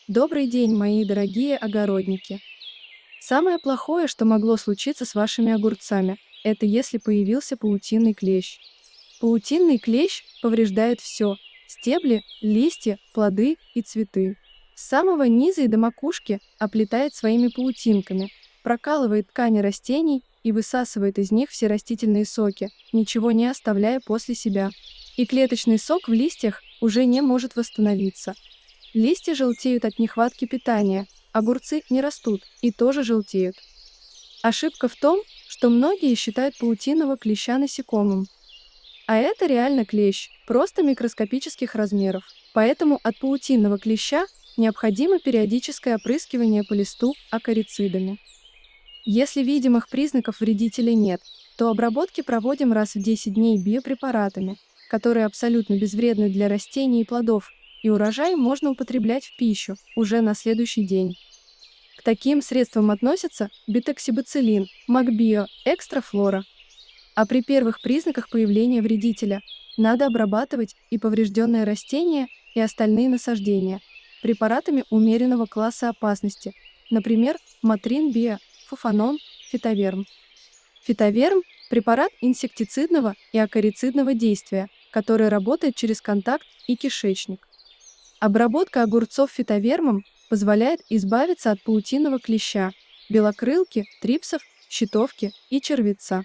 Добрый день, мои дорогие огородники. Самое плохое, что могло случиться с вашими огурцами, это если появился паутинный клещ. Паутинный клещ повреждает все – стебли, листья, плоды и цветы. С самого низа и до макушки оплетает своими паутинками, прокалывает ткани растений и высасывает из них все растительные соки, ничего не оставляя после себя. И клеточный сок в листьях уже не может восстановиться. Листья желтеют от нехватки питания, огурцы не растут и тоже желтеют. Ошибка в том, что многие считают паутинного клеща насекомым. А это реально клещ, просто микроскопических размеров. Поэтому от паутинного клеща необходимо периодическое опрыскивание по листу акарицидами. Если видимых признаков вредителей нет, то обработки проводим раз в 10 дней биопрепаратами, которые абсолютно безвредны для растений и плодов, и урожай можно употреблять в пищу уже на следующий день. К таким средствам относятся бетоксибациллин, Макбио, экстрафлора. А при первых признаках появления вредителя надо обрабатывать и поврежденные растения, и остальные насаждения препаратами умеренного класса опасности, например, Мотрин Био, Фуфанон, Фитоверм. Фитоверм – препарат инсектицидного и акарицидного действия, который работает через контакт и кишечник. Обработка огурцов фитовермом позволяет избавиться от паутинного клеща, белокрылки, трипсов, щитовки и червеца.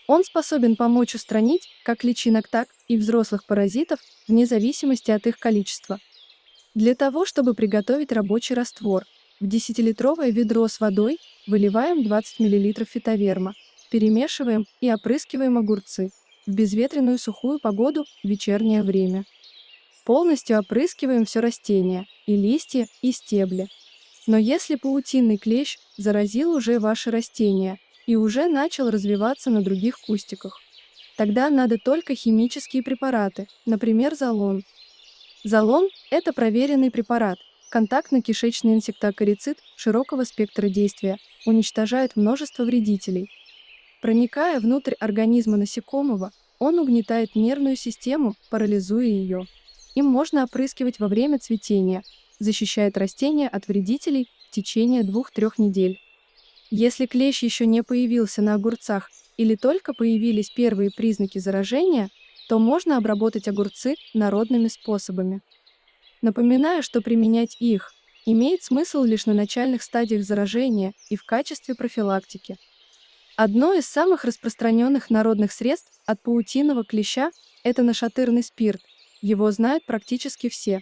Он способен помочь устранить как личинок, так и взрослых паразитов вне зависимости от их количества. Для того, чтобы приготовить рабочий раствор, в 10-литровое ведро с водой выливаем 20 мл фитоверма, перемешиваем и опрыскиваем огурцы в безветренную сухую погоду в вечернее время. Полностью опрыскиваем все растение, и листья, и стебли. Но если паутинный клещ заразил уже ваши растения и уже начал развиваться на других кустиках, тогда надо только химические препараты, например, Залон. Залон – это проверенный препарат, контактно-кишечный инсектоакарицид широкого спектра действия, уничтожает множество вредителей. Проникая внутрь организма насекомого, он угнетает нервную систему, парализуя ее. Им можно опрыскивать во время цветения, защищает растения от вредителей в течение 2-3 недель. Если клещ еще не появился на огурцах или только появились первые признаки заражения, то можно обработать огурцы народными способами. Напоминаю, что применять их имеет смысл лишь на начальных стадиях заражения и в качестве профилактики. Одно из самых распространенных народных средств от паутинного клеща – это нашатырный спирт. Его знают практически все.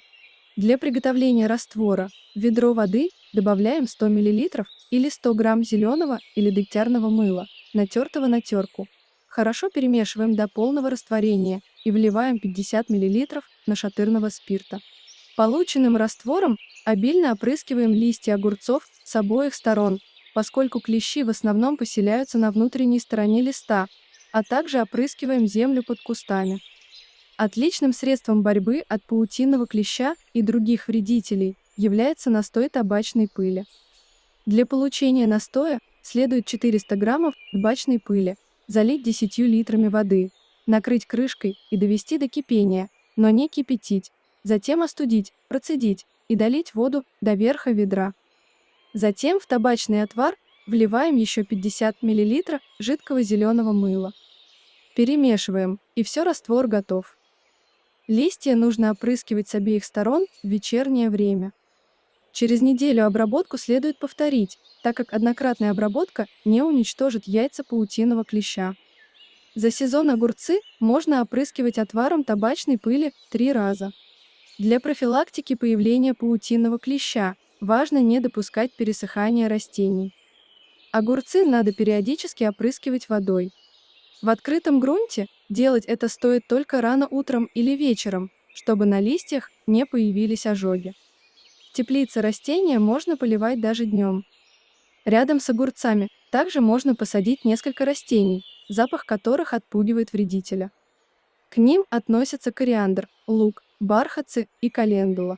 Для приготовления раствора в ведро воды добавляем 100 мл или 100 грамм зеленого или дегтярного мыла, натертого на терку. Хорошо перемешиваем до полного растворения и вливаем 50 мл нашатырного спирта. Полученным раствором обильно опрыскиваем листья огурцов с обоих сторон, поскольку клещи в основном поселяются на внутренней стороне листа, а также опрыскиваем землю под кустами. Отличным средством борьбы от паутинного клеща и других вредителей является настой табачной пыли. Для получения настоя следует 400 граммов табачной пыли залить 10 литрами воды, накрыть крышкой и довести до кипения, но не кипятить, затем остудить, процедить и долить воду до верха ведра. Затем в табачный отвар вливаем еще 50 мл жидкого зеленого мыла. Перемешиваем, и все, раствор готов. Листья нужно опрыскивать с обеих сторон в вечернее время. Через неделю обработку следует повторить, так как однократная обработка не уничтожит яйца паутинного клеща. За сезон огурцы можно опрыскивать отваром табачной пыли 3 раза. Для профилактики появления паутинного клеща важно не допускать пересыхания растений. Огурцы надо периодически опрыскивать водой. В открытом грунте делать это стоит только рано утром или вечером, чтобы на листьях не появились ожоги. В теплице растения можно поливать даже днем. Рядом с огурцами также можно посадить несколько растений, запах которых отпугивает вредителя. К ним относятся кориандр, лук, бархатцы и календула.